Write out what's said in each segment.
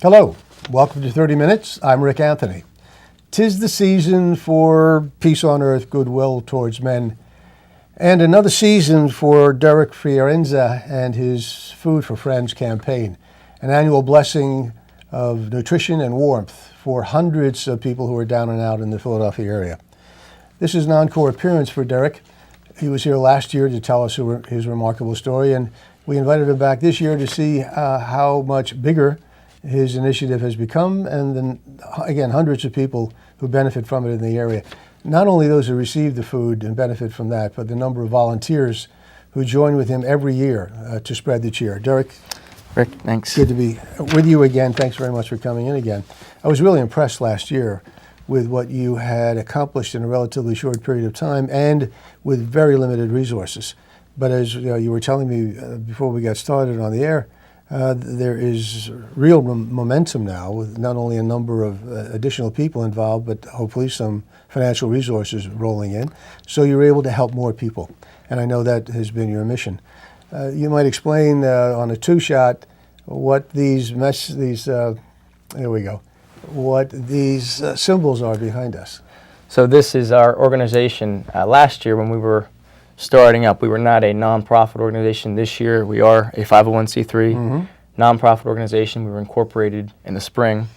Hello, welcome to 30 Minutes. I'm Rick Anthony. 'Tis the season for peace on earth, goodwill towards men, and another season for Derek Fiorenza and his Food for Friends campaign, an annual blessing of nutrition and warmth for hundreds of people who are down and out in the Philadelphia area. This is an encore appearance for Derek. He was here last year to tell us his remarkable story, and we invited him back this year to see how much bigger his initiative has become, and then again, hundreds of people who benefit from it in the area. Not only those who receive the food and benefit from that, but the number of volunteers who join with him every year to spread the cheer. Derek? Rick, thanks. Good to be with you again. Thanks very much for coming in again. I was really impressed last year with what you had accomplished in a relatively short period of time and with very limited resources. But as you were telling me before we got started on the air, there is real momentum now with not only a number of additional people involved, but hopefully some financial resources rolling in. So you're able to help more people. And I know that has been your mission. You might explain on a two-shot what these symbols are behind us. So this is our organization. Last year when we were starting up, we were not a nonprofit organization. This year we are a 501c3 nonprofit organization. We were incorporated in the spring.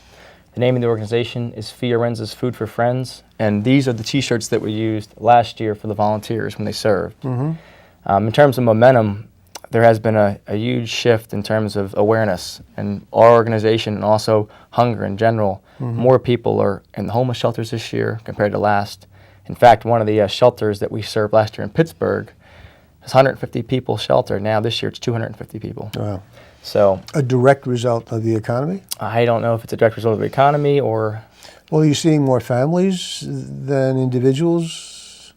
The name of the organization is Fiorenza's Food for Friends, and these are the t-shirts that we used last year for the volunteers when they served. In terms of momentum, there has been a huge shift in terms of awareness, and our organization and also hunger in general. More people are in the homeless shelters this year compared to last. In fact, one of the shelters that we served last year in Pittsburgh has 150 people sheltered. Now this year it's 250 people. Wow. So a direct result of the economy? I don't know if it's a direct result of the economy or... Well, are you seeing more families than individuals?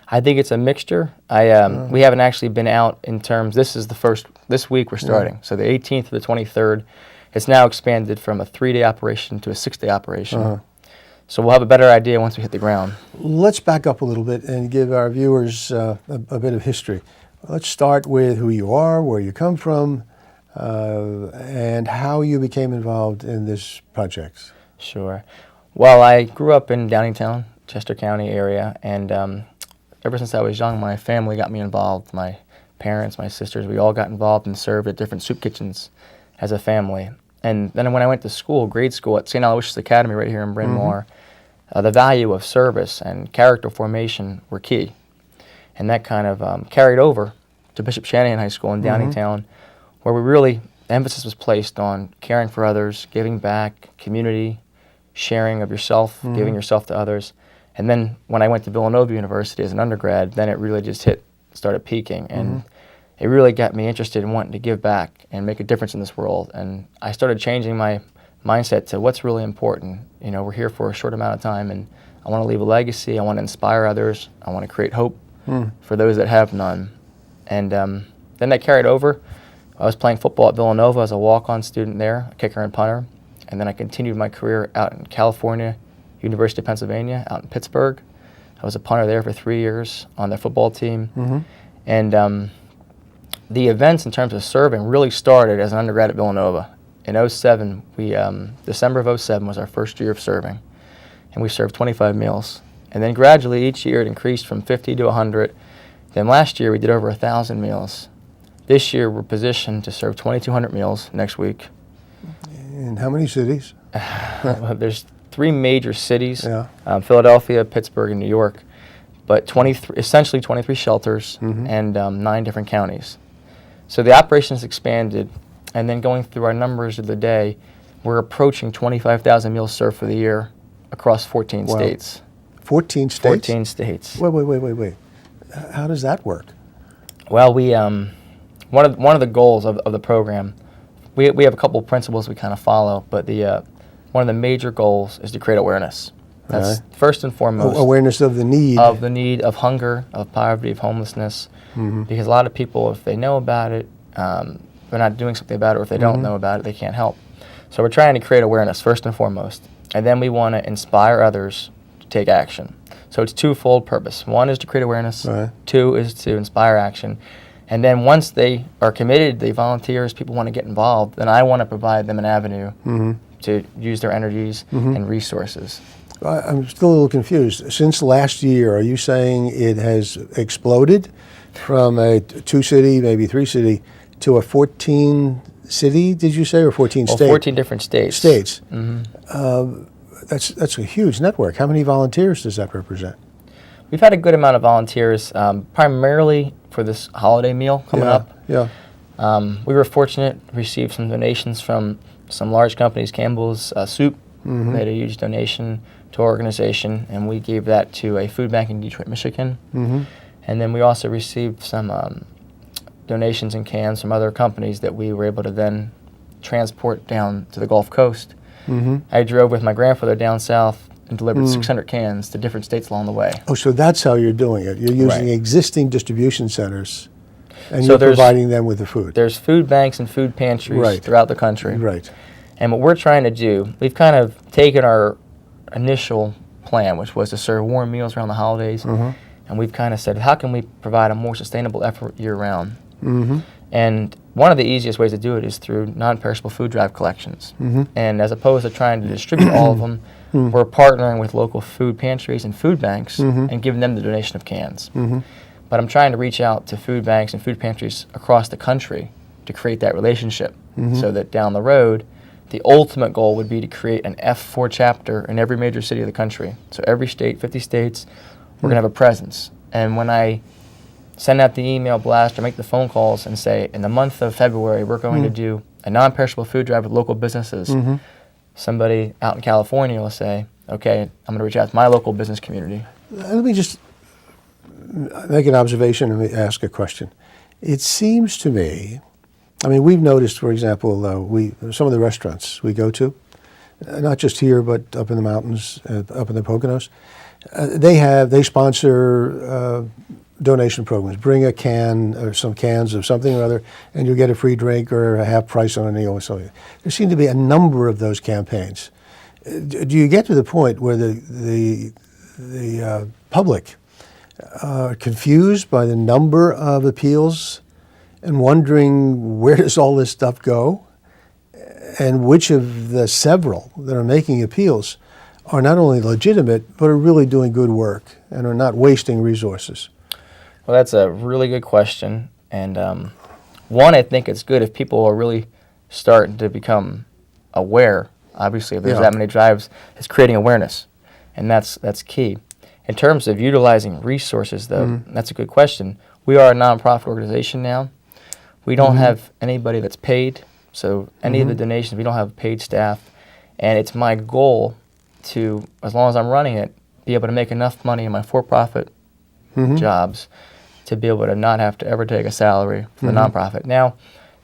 I think it's a mixture. We haven't actually been out in terms, this week we're starting. So the 18th to the 23rd, it's now expanded from a 3-day operation to a 6-day operation. So we'll have a better idea once we hit the ground. Let's back up a little bit and give our viewers a bit of history. Let's start with who you are, where you come from, and how you became involved in this project. Sure. Well, I grew up in Downingtown, Chester County area, and ever since I was young, my family got me involved. My parents, my sisters, we all got involved and served at different soup kitchens as a family. And then when I went to school, grade school at St. Aloysius Academy right here in Bryn Mawr, the value of service and character formation were key. And that kind of carried over to Bishop Shanahan High School in Downingtown, where the emphasis was placed on caring for others, giving back, community, sharing of yourself, giving yourself to others. And then when I went to Villanova University as an undergrad, then it really just started peaking. And it really got me interested in wanting to give back and make a difference in this world. And I started changing my mindset to what's really important. You know, we're here for a short amount of time, and I want to leave a legacy. I want to inspire others. I want to create hope for those that have none. And then that carried over. I was playing football at Villanova as a walk-on student there, a kicker and punter. And then I continued my career out in California, University of Pennsylvania, out in Pittsburgh. I was a punter there for 3 years on their football team. And the events in terms of serving really started as an undergrad at Villanova. In '07, December of '07 was our first year of serving, and we served 25 meals. And then gradually each year it increased from 50 to 100. Then last year we did over 1,000 meals. This year we're positioned to serve 2,200 meals next week. In how many cities? Well, there's 3 major cities, Philadelphia, Pittsburgh, and New York, but essentially 23 shelters and 9 different counties. So the operation has expanded, and then going through our numbers of the day, we're approaching 25,000 meals served for the year across 14 states. 14 states? 14 states. Wait. How does that work? Well, we one of the goals of the program, we have a couple of principles we kind of follow, but one of the major goals is to create awareness. That's first and foremost. Awareness of the need. Of the need, of hunger, of poverty, of homelessness. Because a lot of people, if they know about it, they're not doing something about it, or if they don't know about it, they can't help. So we're trying to create awareness first and foremost. And then we want to inspire others to take action. So it's twofold purpose. One is to create awareness. 2 is to inspire action. And then once they are committed, they volunteers, people want to get involved, then I want to provide them an avenue to use their energies and resources. I'm still a little confused. Since last year, are you saying it has exploded from a 2-city, maybe 3-city, to a 14-city, did you say, or 14 Well, states? 14 different states. States. That's a huge network. How many volunteers does that represent? We've had a good amount of volunteers, primarily for this holiday meal coming up. Yeah. We were fortunate to receive some donations from some large companies. Campbell's Soup made a huge donation to our organization, and we gave that to a food bank in Detroit, Michigan. And then we also received some donations in cans from other companies that we were able to then transport down to the Gulf Coast. I drove with my grandfather down south and delivered 600 cans to different states along the way. Oh, so that's how you're doing it. You're using Right. existing distribution centers, and So you're there's- providing them with the food. There's food banks and food pantries Right. throughout the country. Right. And what we're trying to do, we've kind of taken our initial plan, which was to serve warm meals around the holidays, and we've kind of said, how can we provide a more sustainable effort year-round? And one of the easiest ways to do it is through non-perishable food drive collections. And as opposed to trying to distribute all of them, we're partnering with local food pantries and food banks and giving them the donation of cans. But I'm trying to reach out to food banks and food pantries across the country to create that relationship so that down the road, the ultimate goal would be to create an F4 chapter in every major city of the country. So every state, 50 states, we're going to have a presence. And when I send out the email blast or make the phone calls and say, in the month of February, we're going to do a non-perishable food drive with local businesses, somebody out in California will say, okay, I'm going to reach out to my local business community. Let me just make an observation and ask a question. It seems to me, I mean, we've noticed, for example, some of the restaurants we go to, not just here, but up in the mountains, up in the Poconos, they sponsor donation programs. Bring a can or some cans of something or other, and you'll get a free drink or a half price on a meal or something. There seem to be a number of those campaigns. Do you get to the point where the public are confused by the number of appeals and wondering where does all this stuff go, and which of the several that are making appeals are not only legitimate but are really doing good work and are not wasting resources? Well, that's a really good question. And one, I think it's good if people are really starting to become aware. Obviously, if there's that many drives, it's creating awareness, and that's key. In terms of utilizing resources, though, that's a good question. We are a nonprofit organization now. We don't have anybody that's paid, so any of the donations, we don't have paid staff. And it's my goal to, as long as I'm running it, be able to make enough money in my for-profit jobs to be able to not have to ever take a salary from the nonprofit. Now,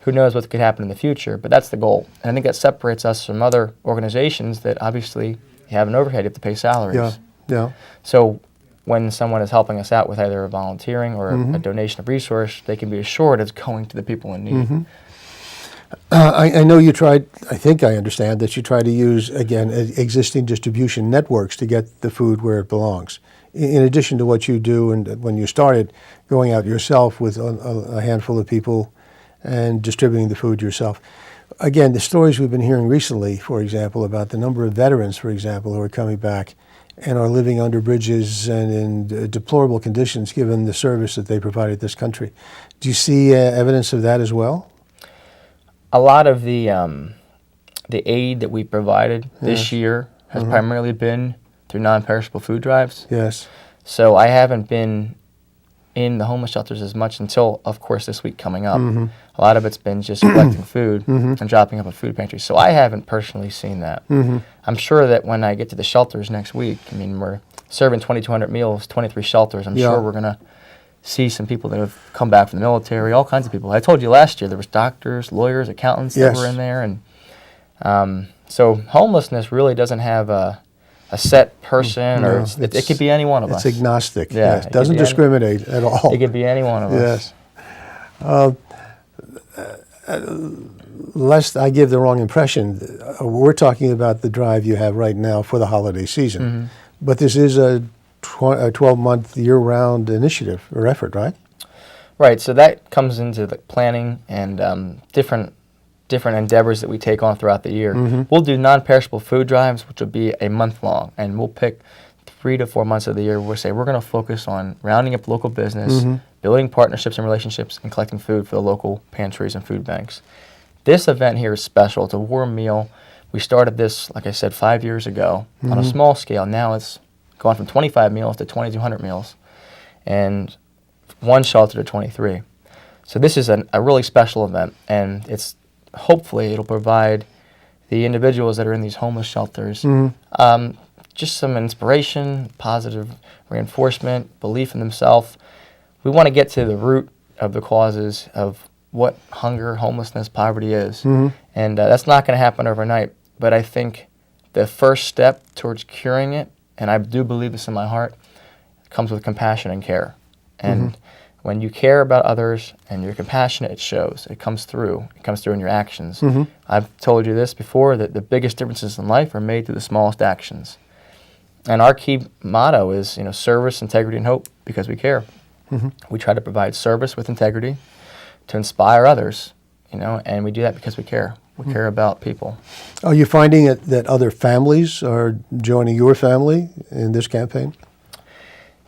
who knows what could happen in the future, but that's the goal. And I think that separates us from other organizations that obviously have an overhead, you have to pay salaries. Yeah. So when someone is helping us out with either a volunteering or a donation of resource, they can be assured it's going to the people in need. I know you tried, I think I understand, that you try to use, again, existing distribution networks to get the food where it belongs. In addition to what you do, and when you started going out yourself with a handful of people and distributing the food yourself. Again, the stories we've been hearing recently, for example, about the number of veterans, for example, who are coming back and are living under bridges and in deplorable conditions given the service that they provided this country. Do you see evidence of that as well? A lot of the aid that we provided this year has primarily been through non-perishable food drives. Yes. So I haven't been in the homeless shelters as much until, of course, this week coming up. A lot of it's been just collecting food and dropping up at food pantries. So I haven't personally seen that. I'm sure that when I get to the shelters next week, I mean, we're serving 2,200 meals, 23 shelters. I'm sure we're going to see some people that have come back from the military, all kinds of people. I told you last year there was doctors, lawyers, accountants that were in there. And so homelessness really doesn't have a set person, or it could be any one of us. It's agnostic. Yeah, Yes. It doesn't discriminate at all. It could be any one of us. Yes. Lest I give the wrong impression, we're talking about the drive you have right now for the holiday season. But this is a 12-month, year-round initiative or effort, right? Right, so that comes into the planning and different endeavors that we take on throughout the year. We'll do non-perishable food drives, which will be a month long, and we'll pick 3 to 4 months of the year. We'll say we're going to focus on rounding up local business, building partnerships and relationships, and collecting food for the local pantries and food banks. This event here is special. It's a warm meal. We started this, like I said, 5 years ago on a small scale. Now it's gone from 25 meals to 2,200 meals, and one shelter to 23. So this is a really special event, and it's hopefully it'll provide the individuals that are in these homeless shelters just some inspiration, positive reinforcement, belief in themselves. We want to get to the root of the causes of what hunger, homelessness, poverty is. And that's not going to happen overnight. But I think the first step towards curing it, and I do believe this in my heart, comes with compassion and care. And when you care about others and you're compassionate, it shows. It comes through. It comes through in your actions. I've told you this before, that the biggest differences in life are made through the smallest actions. And our key motto is, service, integrity, and hope, because we care. We try to provide service with integrity to inspire others, and we do that because we care. We care about people. Are you finding that other families are joining your family in this campaign?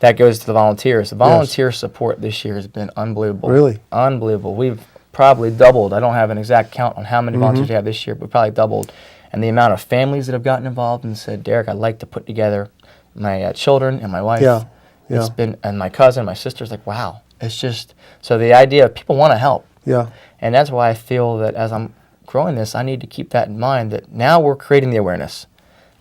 That goes to the volunteers. The volunteer support this year has been unbelievable. Really? Unbelievable. We've probably doubled. I don't have an exact count on how many volunteers we have this year, but probably doubled. And the amount of families that have gotten involved and said, Derek, I'd like to put together my children and my wife. It's been, and my cousin, my sister's like, wow. It's just, so the idea of people want to help. And that's why I feel that as I'm growing this, I need to keep that in mind, that now we're creating the awareness.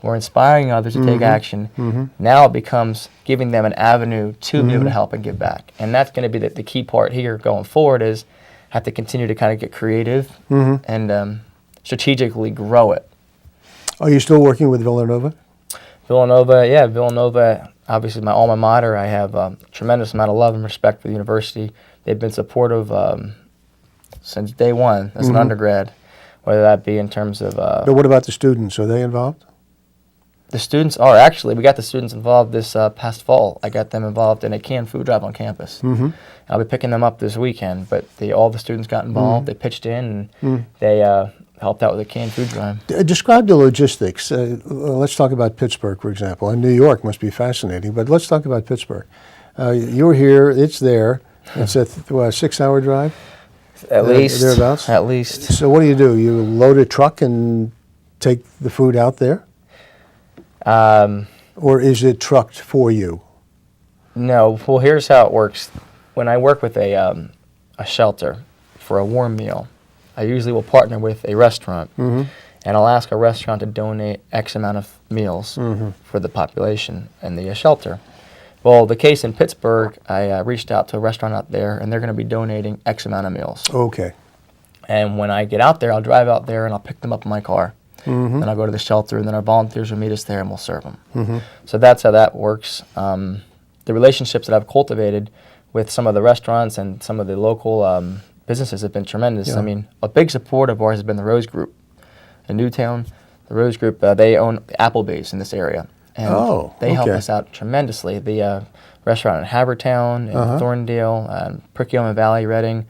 We're inspiring others to take action. Now it becomes giving them an avenue to be able to help and give back. And that's going to be the key part here going forward, is have to continue to kind of get creative and strategically grow it. Are you still working with Villanova? Villanova, obviously my alma mater. I have a tremendous amount of love and respect for the university. They've been supportive since day one as an undergrad, whether that be in terms of... But what about the students? Are they involved? The students are. Actually, we got the students involved this past fall. I got them involved in a canned food drive on campus. I'll be picking them up this weekend, but all the students got involved. They pitched in, and they helped out with a canned food drive. Describe the logistics. Let's talk about Pittsburgh, for example. And New York must be fascinating, but let's talk about Pittsburgh. You're here, it's there. It's a 6-hour drive? At least. Thereabouts? At least. So what do? You load a truck and take the food out there? Or is it trucked for you? No. Well, here's how it works. When I work with a shelter for a warm meal, I usually will partner with a restaurant, and I'll ask a restaurant to donate X amount of meals for the population in the shelter. Well, the case in Pittsburgh, I reached out to a restaurant out there, and they're going to be donating X amount of meals. Okay. And when I get out there, I'll drive out there, and I'll pick them up in my car. Then I'll go to the shelter, and then our volunteers will meet us there, and we'll serve them. So that's how that works. The relationships that I've cultivated with some of the restaurants and some of the local businesses have been tremendous. I mean, a big support of ours has been the Rose Group in Newtown. The Rose Group, they own Applebee's in this area, and they help us out tremendously. The restaurant in Havertown, in Thorndale, Perkiomen Valley, Reading,